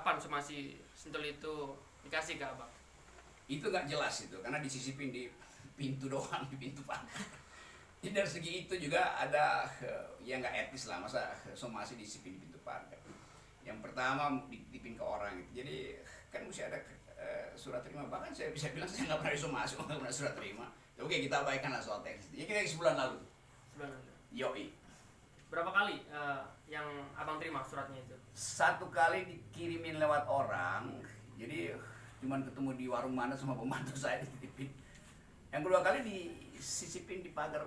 kapan somasi Sentul itu dikasih ke abang? Itu nggak jelas itu, karena disisipin di pintu doang, di pintu pagar. Jadi dari segi itu juga ada ya nggak etis lah, masa somasi disisipin di pintu pagar. Yang pertama dititipin ke orang gitu. Jadi kan mesti ada surat terima. Bahkan saya bisa bilang saya nggak pernah disomasi, nggak pernah surat terima. Ya, oke, kita abaikan lah soal teknis. Ya kira sebulan lalu. Sebulan lalu. Yoi. Berapa kali yang abang terima suratnya itu? Satu kali dikirimin lewat orang, jadi cuman ketemu di warung mana sama pembantu saya dititipin. Yang kedua kali disisipin di pagar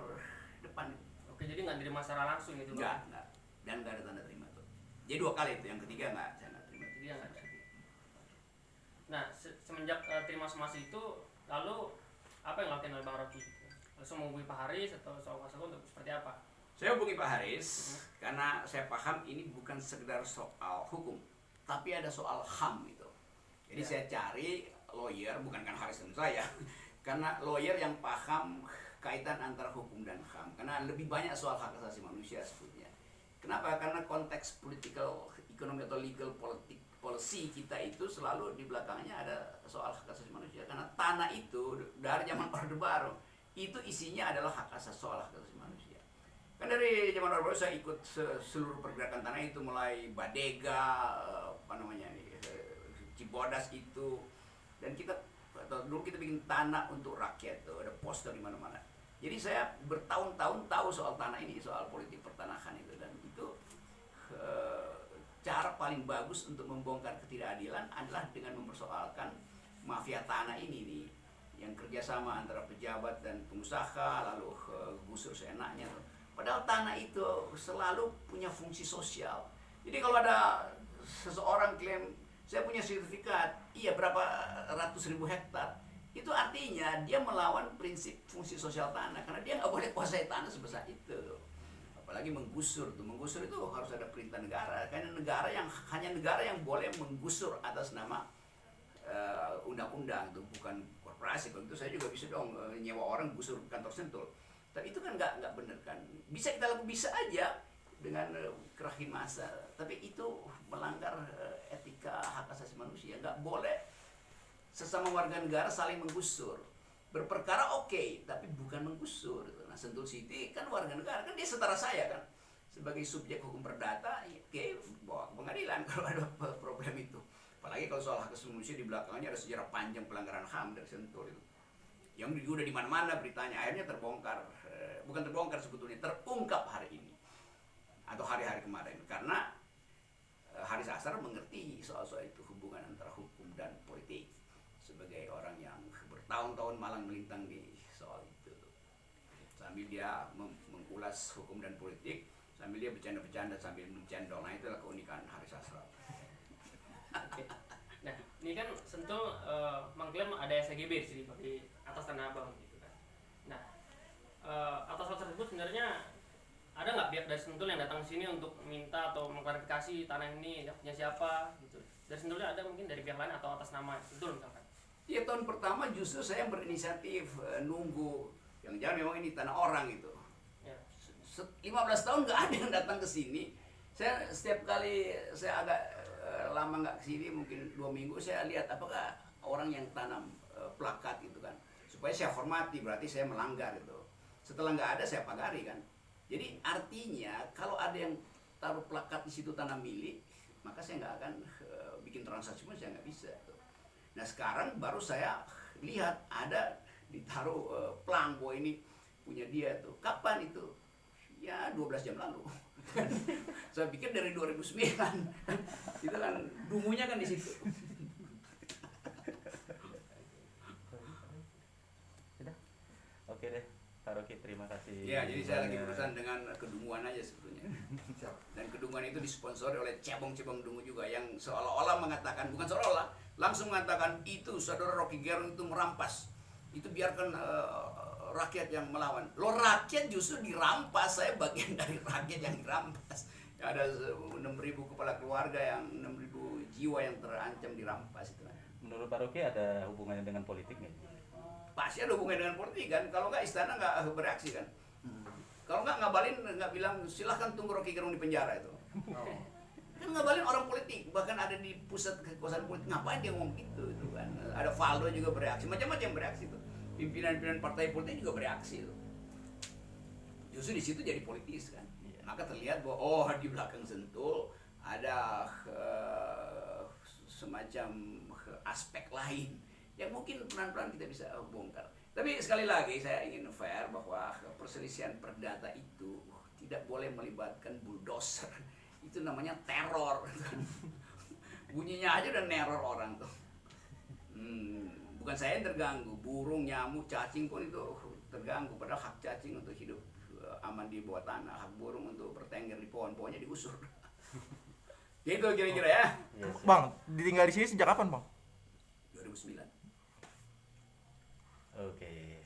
depan. Oke, jadi nggak terima secara langsung gitu, Bang? Enggak. Dan nggak ada tanda terima tuh. Jadi dua kali itu, yang ketiga nggak, saya nggak terima. Jadi nggak ada. Nah, semenjak terima somasi itu, lalu apa yang dilakukan oleh Bang Rocky? Langsung menghubungi Pak Haris atau soal masalah untuk seperti apa? Saya hubungi Pak Haris karena saya paham ini bukan sekedar soal hukum, tapi ada soal HAM itu. Jadi saya cari lawyer, bukan kan Haris dan saya, karena lawyer yang paham kaitan antara hukum dan HAM. Karena lebih banyak soal hak asasi manusia sebetulnya. Kenapa? Karena konteks political, ekonomi atau legal policy kita itu selalu di belakangnya ada soal hak asasi manusia. Karena tanah itu dari zaman Orde Baru itu isinya adalah soal hak asasi manusia. Kan dari zaman Orde Baru saya ikut seluruh pergerakan tanah itu, mulai Badega, Cibodas itu, dan dulu kita bikin tanah untuk rakyat tuh, ada poster di mana-mana. Jadi saya bertahun-tahun tahu soal tanah ini, soal politik pertanahan itu, dan itu cara paling bagus untuk membongkar ketidakadilan adalah dengan mempersoalkan mafia tanah ini nih, yang kerjasama antara pejabat dan pengusaha, lalu gusur seenaknya. Padahal tanah itu selalu punya fungsi sosial. Jadi kalau ada seseorang klaim saya punya sertifikat, iya berapa ratus ribu hektar, itu artinya dia melawan prinsip fungsi sosial tanah, karena dia nggak boleh kuasai tanah sebesar itu. Apalagi menggusur tuh, menggusur itu harus ada perintah negara, karena hanya negara yang boleh menggusur atas nama undang-undang, itu bukan korporasi. Kalau itu saya juga bisa dong nyewa orang gusur kantor Sentul. Tapi itu kan nggak bener kan. Bisa kita lakukan, bisa aja dengan kerahin massa, tapi itu melanggar etika hak asasi manusia. Nggak boleh sesama warga negara saling menggusur. Berperkara oke, tapi bukan menggusur. Nah, Sentul City kan warga negara, kan dia setara saya kan, sebagai subjek hukum perdata, oke, bawa ke pengadilan kalau ada problem itu. Apalagi kalau soal hak asasi manusia di belakangnya ada sejarah panjang pelanggaran HAM dari Sentul itu, yang udah di mana-mana beritanya, akhirnya terbongkar, bukan terbongkar sebetulnya, terungkap hari ini atau hari-hari kemarin, karena Haris Azhar mengerti soal-soal itu, hubungan antara hukum dan politik, sebagai orang yang bertahun-tahun malang melintang di soal itu, sambil dia mengulas hukum dan politik, sambil dia bercanda-bercanda sambil mencendol. Nah, itulah keunikan Haris Azhar. Oke. Nah, ini kan Sentul mengklaim ada SGB di atas tanah abang gitu kan. Nah, atas hal tersebut sebenarnya ada nggak pihak dari Sentul yang datang ke sini untuk minta atau mengklarifikasi tanah ini punya siapa gitu? Dari Sentulnya ada mungkin dari pihak lain atau atas nama Sentul misalkan? Ya, tahun pertama justru saya berinisiatif nunggu, yang jangan memang ini tanah orang gitu. Ya. 15 tahun nggak ada yang datang ke sini. Saya setiap kali saya agak lama nggak ke sini, mungkin 2 minggu, saya lihat apakah orang yang tanam plakat gitu kan, supaya saya hormati, berarti saya melanggar gitu. Setelah nggak ada, saya pagari kan. Jadi artinya kalau ada yang taruh plakat di situ tanah milik, maka saya nggak akan bikin transaksi, saya nggak bisa. Nah, sekarang baru saya lihat ada ditaruh plang bahwa ini punya dia tuh. Kapan itu? Ya 12 jam lalu. Saya pikir dari 2009. Itu kan dungunya kan di situ. Oke deh, Pak Rocky, terima kasih. Ya, jadi saya lagi berurusan dengan kedunguan aja sebetulnya. Dan kedunguan itu disponsori oleh cebong-cebong dungu juga, yang seolah-olah mengatakan, bukan seolah-olah, langsung mengatakan itu saudara Rocky Gerung itu merampas. Itu biarkan rakyat yang melawan. Loh, rakyat justru dirampas, saya bagian dari rakyat yang dirampas. Ya, ada 6.000 kepala keluarga, yang 6.000 jiwa yang terancam dirampas itu. Menurut Pak Rocky ada hubungannya dengan politik nggak? Pasti ada hubungannya dengan politik kan, kalau nggak istana nggak bereaksi kan. Kalau nggak ngabalin, nggak bilang silahkan tunggu Rocky Gerung di penjara itu. Kan ngabalin orang politik, bahkan ada di pusat kekuasaan politik, ngapain dia ngomong gitu itu kan. Ada Valdo juga bereaksi, macam-macam bereaksi itu. Pimpinan-pimpinan partai politik juga bereaksi itu. Justru di situ jadi politis kan. Iya. Maka terlihat bahwa oh di belakang Sentul ada semacam aspek lain yang mungkin pelan-pelan kita bisa bongkar. Tapi sekali lagi saya ingin fair bahwa perselisihan perdata itu tidak boleh melibatkan bulldozer. Itu namanya teror. Bunyinya aja udah neror orang tuh. Bukan saya yang terganggu, burung, nyamuk, cacing pun itu terganggu. Padahal hak cacing untuk hidup aman di bawah tanah, hak burung untuk bertengger di pohon-pohonnya digusur. Gitu kira-kira ya. Iya sih. Bang, ditinggal di sini sejak kapan, Bang?